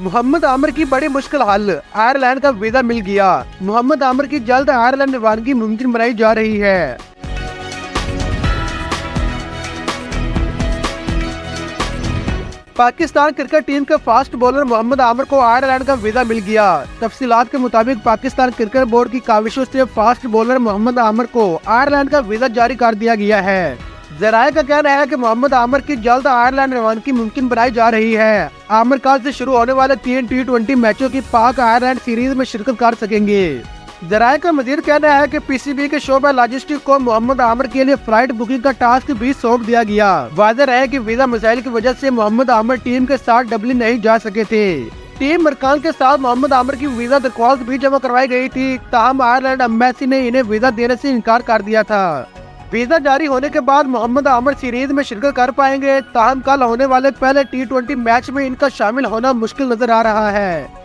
मोहम्मद आमिर की बड़ी मुश्किल हल, आयरलैंड का वीजा मिल गया। मोहम्मद आमिर की जल्द आयरलैंड रवानगी मुमकिन बनाई जा रही है। पाकिस्तान क्रिकेट टीम के फास्ट बॉलर मोहम्मद आमिर को आयरलैंड का वीजा मिल गया। तफसीलात के मुताबिक पाकिस्तान क्रिकेट बोर्ड की काविशों से फास्ट बॉलर मोहम्मद आमिर को आयरलैंड का वीजा जारी कर दिया गया है। जराये का कहना है कि मोहम्मद आमिर की जल्द आयरलैंड रवानगी मुमकिन बनाई जा रही है। आमिर कल से शुरू होने वाले 3 T20 मैचों की पाक आयरलैंड सीरीज में शिरकत कर सकेंगे। जराये का मजीद कहना है कि पीसीबी के शोबा लॉजिस्टिक को मोहम्मद आमिर के लिए फ्लाइट बुकिंग का टास्क भी सौंप दिया गया। वाज़ेह है कि वीजा मसाइल की वजह से मोहम्मद आमिर टीम के साथ डबलिन नहीं जा सके थे। टीम अरकान के साथ मोहम्मद आमिर की वीजा दरख्वास्त भी जमा करवाई गई थी, ताहम आयरलैंड एम्बेसी ने इन्हें वीजा देने से इनकार कर दिया था। वीजा जारी होने के बाद मोहम्मद आमिर सीरीज में शिरकत कर पाएंगे, ताहम कल होने वाले पहले T20 मैच में इनका शामिल होना मुश्किल नजर आ रहा है।